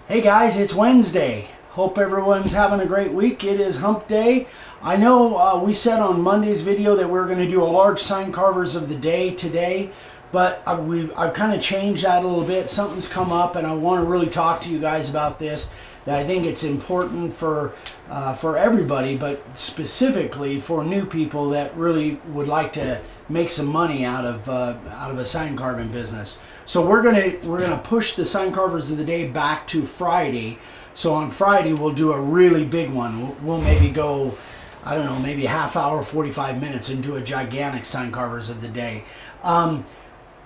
Hey guys, it's Wednesday. Hope everyone's having a great week. It is hump day. I know we said on Monday's video that we're going to do a large sign carvers of the day today, but I've kind of changed that a little bit. Something's come up and I want to really talk to you guys about this. That I think it's important for everybody, but specifically for new people that really would like to make some money out of a sign carving business. So we're gonna push the sign carvers of the day back to Friday. So on Friday we'll do a really big one. We'll maybe go, I don't know, maybe a half hour, 45 minutes, and do a gigantic sign carvers of the day.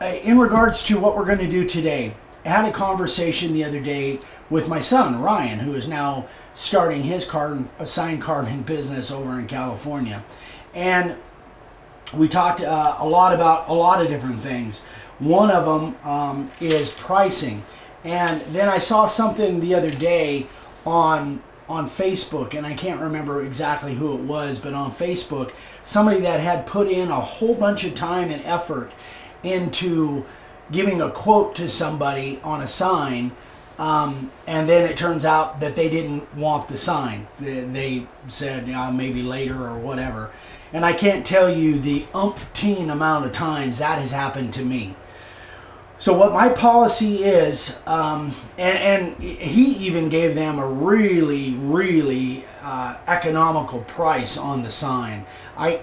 In regards to what we're going to do today, I had a conversation the other day with my son Ryan, who is now starting his sign carving business over in California, and we talked a lot about a lot of different things. One of them is pricing, and then I saw something the other day on Facebook, and I can't remember exactly who it was, but on Facebook, somebody that had put in a whole bunch of time and effort into giving a quote to somebody on a sign, and then it turns out that they didn't want the sign. They said, maybe later or whatever. And I can't tell you the umpteen amount of times that has happened to me. So what my policy is, and he even gave them a really economical price on the sign. I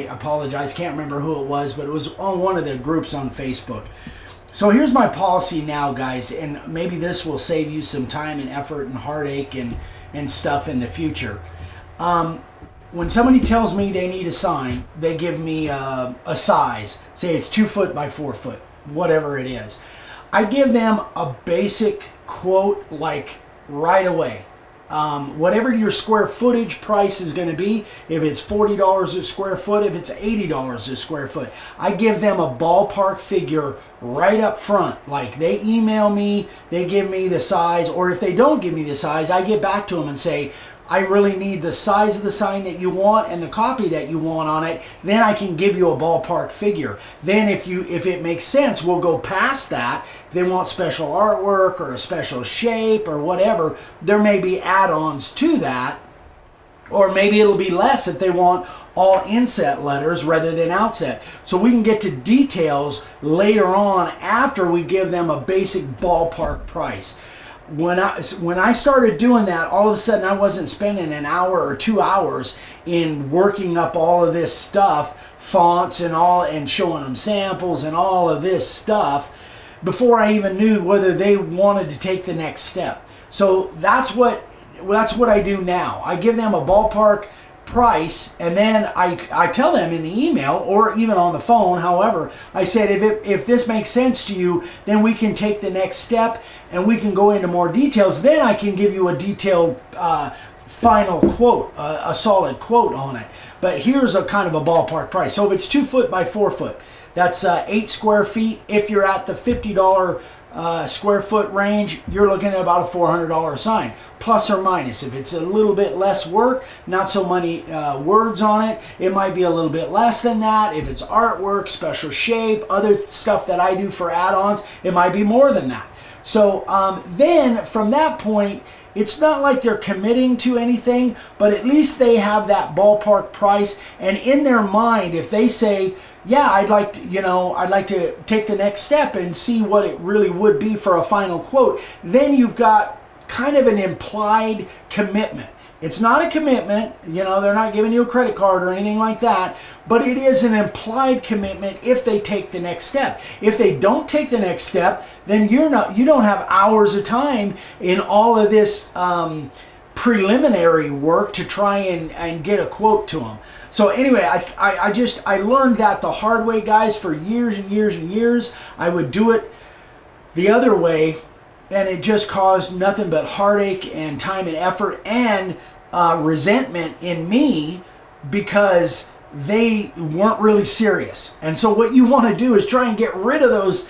apologize, can't remember who it was, but it was on one of the groups on Facebook. So here's my policy now, guys, and maybe this will save you some time and effort and heartache and stuff in the future. When somebody tells me they need a sign, they give me a size. Say it's 2 foot by 4 foot, whatever it is. I give them a basic quote like right away. Whatever your square footage price is going to be, if it's $40 a square foot, if it's $80 a square foot, I give them a ballpark figure right up front. Like they email me, they give me the size, or if they don't give me the size, I get back to them and say, I really need the size of the sign that you want and the copy that you want on it. Then I can give you a ballpark figure. Then if it makes sense, we'll go past that. If they want special artwork or a special shape or whatever, there may be add-ons to that. Or maybe it'll be less if they want all inset letters rather than outset. So we can get to details later on after we give them a basic ballpark price. When I started doing that, all of a sudden I wasn't spending an hour or 2 hours in working up all of this stuff, fonts and all, and showing them samples and all of this stuff before I even knew whether they wanted to take the next step. So that's what I do now. I give them a ballpark price, and then I tell them in the email or even on the phone, however, I said, if this makes sense to you, then we can take the next step and we can go into more details. Then I can give you a detailed final quote, a solid quote on it. But here's a kind of a ballpark price. So if it's 2 foot by 4 foot, that's 8 square feet. If you're at the $50 square foot range, you're looking at about a $400 sign, plus or minus. If it's a little bit less work, not so many words on it, it might be a little bit less than that. If it's artwork, special shape, other stuff that I do for add-ons, it might be more than that. So then from that point, it's not like they're committing to anything, but at least they have that ballpark price. And in their mind, if they say, yeah, I'd like to take the next step and see what it really would be for a final quote, then you've got kind of an implied commitment. It's not a commitment, they're not giving you a credit card or anything like that, but it is an implied commitment if they take the next step. If they don't take the next step, then you don't have hours of time in all of this preliminary work to try and get a quote to them. So anyway, I learned that the hard way, guys, for years and years and years. I would do it the other way, and it just caused nothing but heartache and time and effort and resentment in me because they weren't really serious. And so what you want to do is try and get rid of those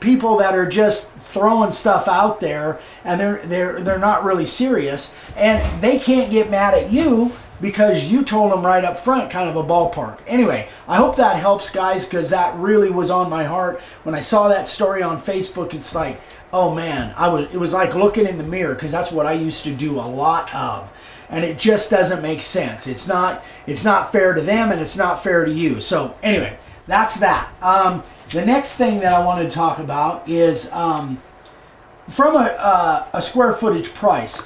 people that are just throwing stuff out there and they're not really serious, and they can't get mad at you because you told them right up front kind of a ballpark. Anyway, I hope that helps, guys, because that really was on my heart. When I saw that story on Facebook, it's like, oh man, it was like looking in the mirror, because that's what I used to do a lot of. And it just doesn't make sense. It's not fair to them, and it's not fair to you. So anyway, that's that. The next thing that I wanted to talk about is from a square footage price.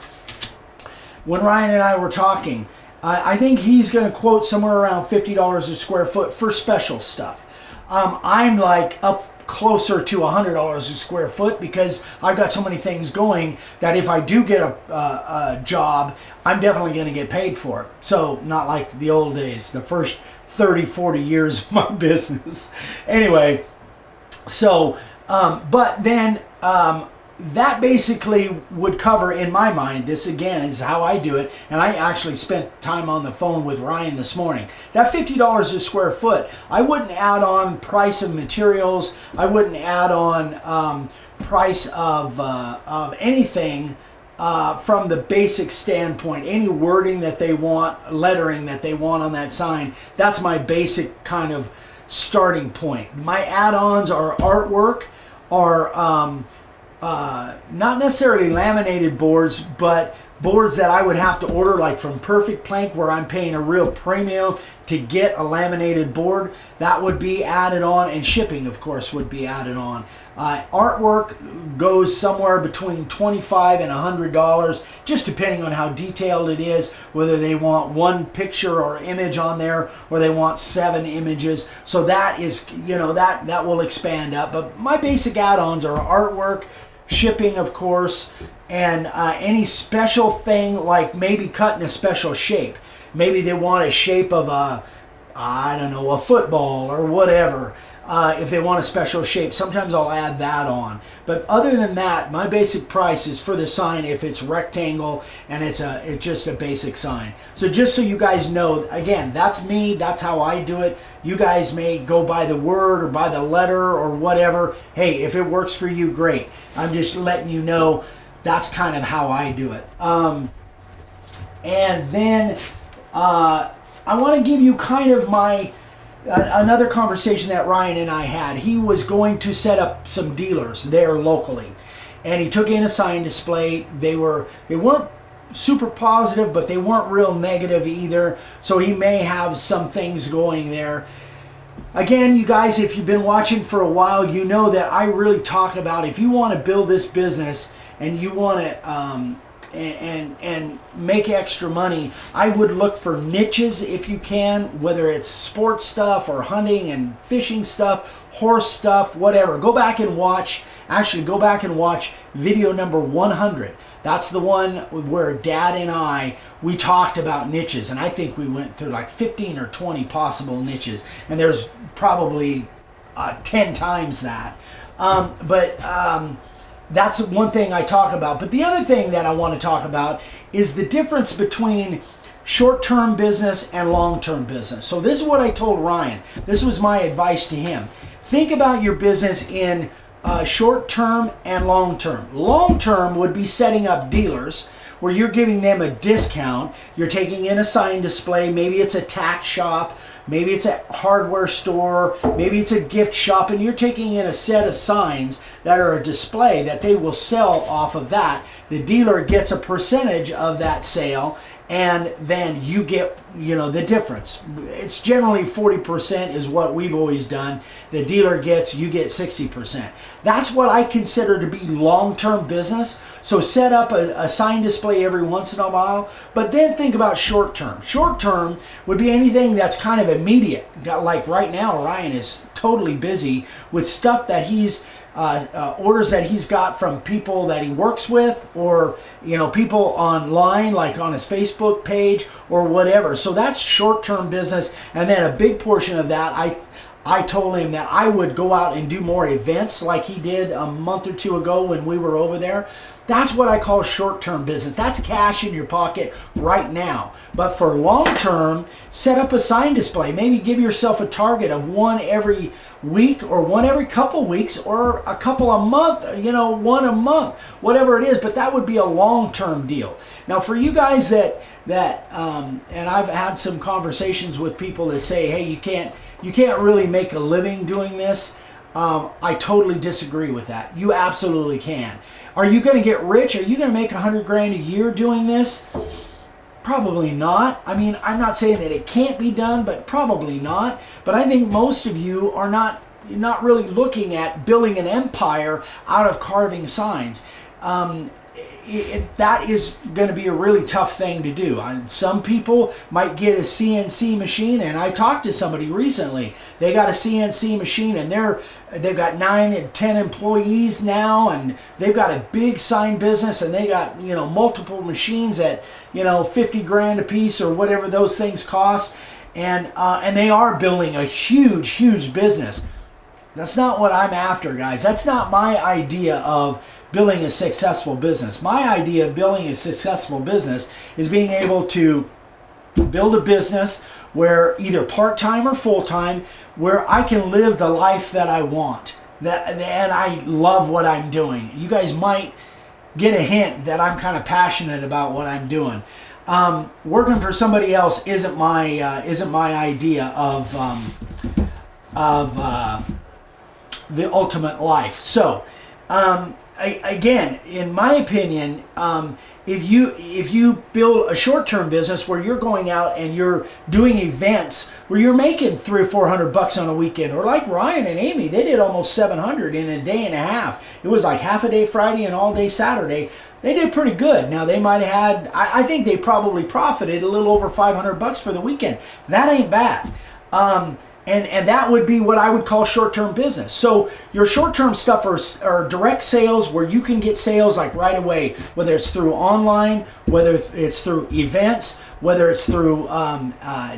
When Ryan and I were talking, I think he's going to quote somewhere around $50 a square foot for special stuff. I'm like up closer to $100 a square foot, because I've got so many things going that if I do get a job, I'm definitely going to get paid for it. So not like the old days, the first 30, 40 years of my business. Anyway, so, but then that basically would cover, in my mind, this again is how I do it, and I actually spent time on the phone with Ryan this morning. That $50 a square foot, I wouldn't add on price of materials, I wouldn't add on price of anything from the basic standpoint. Any wording that they want, lettering that they want on that sign, that's my basic kind of starting point. My add-ons are artwork, or not necessarily laminated boards, but boards that I would have to order, like from Perfect Plank, where I'm paying a real premium to get a laminated board. That would be added on, and shipping, of course, would be added on. Artwork goes somewhere between $25 and $100, just depending on how detailed it is, whether they want one picture or image on there, or they want 7 images. So that is, that will expand up. But my basic add-ons are artwork, shipping, of course, and any special thing, like maybe cutting a special shape. Maybe they want a shape of a football or whatever. If they want a special shape, sometimes I'll add that on. But other than that, my basic price is for the sign if it's rectangle and it's just a basic sign. So just so you guys know, again, that's me, that's how I do it. You guys may go by the word or by the letter or whatever. Hey, if it works for you, great. I'm just letting you know that's kind of how I do it. And then I want to give you kind of another conversation that Ryan and I had. He was going to set up some dealers there locally, and he took in a sign display. They weren't super positive, but they weren't real negative either. So he may have some things going there. Again, you guys, if you've been watching for a while, you know that I really talk about, if you want to build this business and you want to and make extra money, I would look for niches if you can, whether it's sports stuff or hunting and fishing stuff, horse stuff, whatever. Go back and watch video number 100. That's the one where Dad and we talked about niches, and I think we went through like 15 or 20 possible niches, and there's probably 10 times that. That's one thing I talk about. But the other thing that I want to talk about is the difference between short-term business and long-term business. So this is what I told Ryan. This was my advice to him. Think about your business in short-term and long-term. Long-term would be setting up dealers where you're giving them a discount. You're taking in a sign display. Maybe it's a tack shop. Maybe it's a hardware store, maybe it's a gift shop, and you're taking in a set of signs that are a display that they will sell off of that. The dealer gets a percentage of that sale, and then you get, the difference. It's generally 40% is what we've always done. The dealer gets, you get 60%. That's what I consider to be long-term business. So set up a sign display every once in a while, but then think about short-term. Short-term would be anything that's kind of immediate. Like right now, Ryan is totally busy with stuff that he's orders that he's got from people that he works with, or people online, like on his Facebook page or whatever. So that's short-term business. And then a big portion of that, I told him that I would go out and do more events like he did a month or two ago when we were over there. That's what I call short-term business. That's cash in your pocket right now. But for long-term, set up a sign display. Maybe give yourself a target of one every week or one every couple weeks or a couple a month, one a month, whatever it is, but that would be a long-term deal. Now for you guys that and I've had some conversations with people that say, hey, you can't really make a living doing this. I totally disagree with that. You absolutely can. Are you going to get rich? Are you going to make 100 grand a year doing this? Probably not. I mean, I'm not saying that it can't be done, but probably not. But I think most of you are not really looking at building an empire out of carving signs. That is going to be a really tough thing to do. Some people might get a CNC machine, and I talked to somebody recently. They got a CNC machine, and they've got 9 and 10 employees now, and they've got a big sign business, and they got multiple machines at 50 grand a piece or whatever those things cost, and they are building a huge business. That's not what I'm after, guys. That's not my idea of building a successful business. My idea of building a successful business is being able to build a business where either part-time or full-time, where I can live the life that I want, and I love what I'm doing. You guys might get a hint that I'm kind of passionate about what I'm doing. Working for somebody else isn't my idea of the ultimate life. So again, in my opinion, if you build a short-term business where you're going out and you're doing events where you're making $300 or $400 on a weekend, or like Ryan and Amy, they did almost 700 in a day and a half. It was like half a day Friday and all day Saturday. They did pretty good. Now they might have had, I think they probably profited a little over $500 for the weekend. That ain't bad. And that would be what I would call short-term business. So your short-term stuff are direct sales where you can get sales like right away, whether it's through online, whether it's through events, whether it's through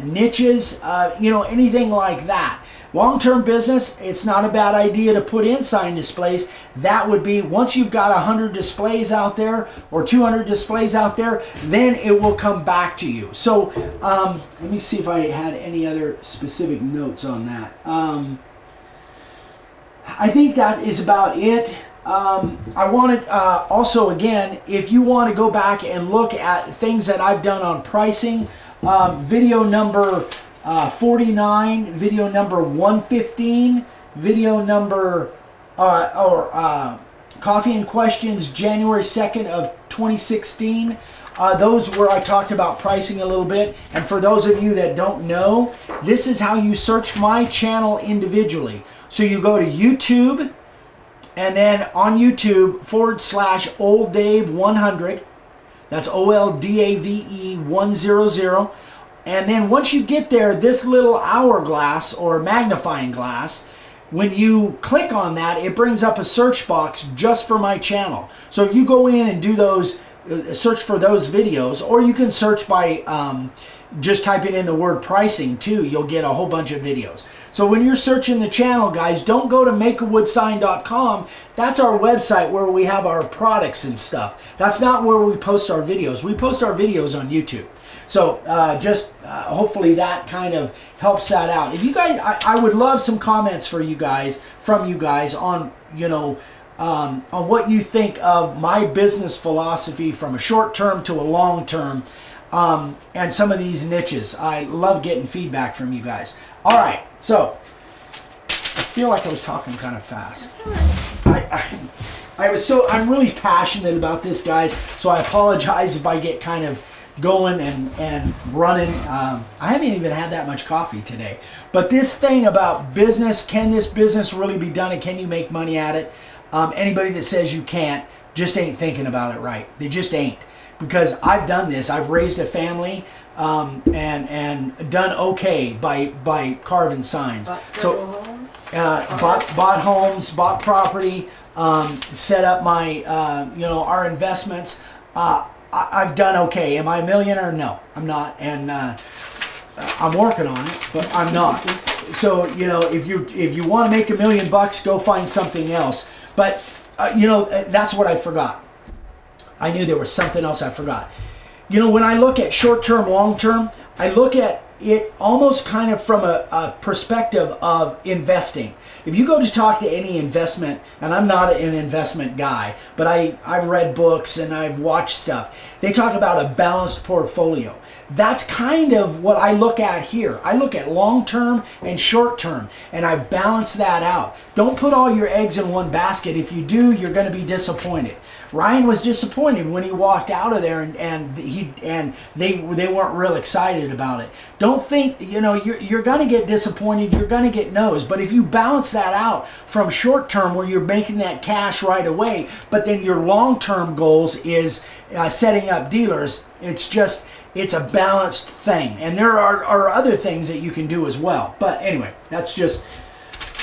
niches, anything like that. Long-term business, it's not a bad idea to put in sign displays. That would be once you've got 100 displays out there or 200 displays out there, then it will come back to you. So let me see if I had any other specific notes on that. I think that is about it. I wanted also, again, if you want to go back and look at things that I've done on pricing, video number 49, video number 115, video number Coffee and Questions, January 2nd of 2016. Those where I talked about pricing a little bit. And for those of you that don't know, this is how you search my channel individually. So you go to YouTube, and then on YouTube /OldDave100. That's OLDAVE 100. And then once you get there, this little hourglass or magnifying glass, when you click on that, it brings up a search box just for my channel. So if you go in and do those, search for those videos, or you can search by just typing in the word pricing too, you'll get a whole bunch of videos. So when you're searching the channel, guys, don't go to makeawoodsign.com. That's our website where we have our products and stuff. That's not where we post our videos. We post our videos on YouTube. So hopefully that kind of helps that out. If you guys, I would love some comments from you guys on on what you think of my business philosophy from a short term to a long term, and some of these niches. I love getting feedback from you guys. All right, so I feel like I was talking kind of fast. I'm really passionate about this, guys. So I apologize if I get kind of going and running. I haven't even had that much coffee today. But this thing about business, can this business really be done and can you make money at it? Anybody that says you can't just ain't thinking about it right. They just ain't. Because I've done this. I've raised a family and done okay by carving signs. Bought homes, bought property, set up my our investments. I've done okay. Am I a millionaire? No, I'm not, and I'm working on it, but I'm not. So if you want to make $1 million, go find something else. But that's what I forgot. I knew there was something else I forgot. When I look at short term, long term, I look at it almost kind of from a perspective of investing. If you go to talk to any investment, and I'm not an investment guy, but I've read books and I've watched stuff, they talk about a balanced portfolio. That's kind of what I look at here. I look at long-term and short-term, and I balance that out. Don't put all your eggs in one basket. If you do, you're going to be disappointed. Ryan was disappointed when he walked out of there, and they weren't real excited about it. Don't think, you're going to get disappointed. You're going to get no's. But if you balance that out from short-term, where you're making that cash right away, but then your long-term goals is setting up dealers, it's a balanced thing. And there are other things that you can do as well. But anyway, that's just...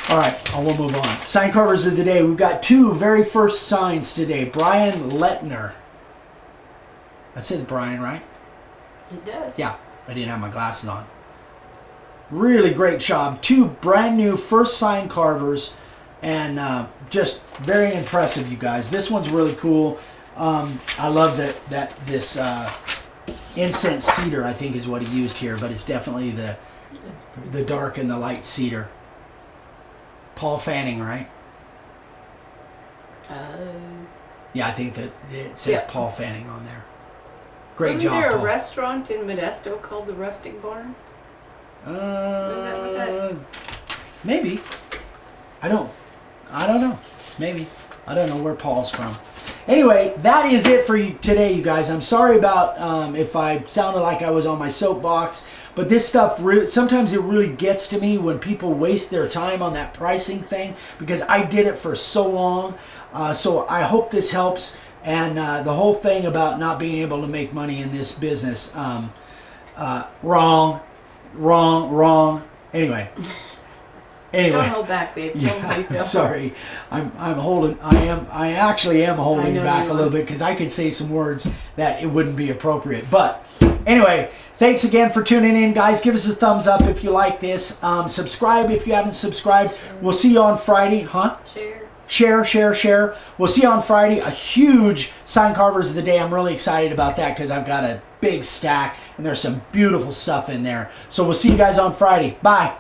All right, we'll move on. Sign carvers of the day. We've got two very first signs today. Brian Lettner. That says Brian, right? It does. Yeah, I didn't have my glasses on. Really great job. Two brand new first sign carvers, and just very impressive, you guys. This one's really cool. I love that this incense cedar, I think, is what he used here, but it's definitely the dark and the light cedar. Paul Fanning, right? Yeah, I think that it says Paul Fanning on there. Great job, Paul. Wasn't there a restaurant in Modesto called the Rustic Barn? Wasn't that what that? Maybe. I don't know. Maybe. I don't know where Paul's from. Anyway, that is it for you today, you guys. I'm sorry about if I sounded like I was on my soapbox, but this stuff sometimes it really gets to me when people waste their time on that pricing thing, because I did it for so long. So I hope this helps. And the whole thing about not being able to make money in this business, wrong. Anyway. Don't hold back, babe. I'm sorry. I actually am holding back a little bit, because I could say some words that it wouldn't be appropriate. But anyway, thanks again for tuning in, guys. Give us a thumbs up if you like this. Subscribe if you haven't subscribed. We'll see you on Friday. Share. We'll see you on Friday. A huge sign carvers of the day. I'm really excited about that, because I've got a big stack and there's some beautiful stuff in there. So we'll see you guys on Friday. Bye.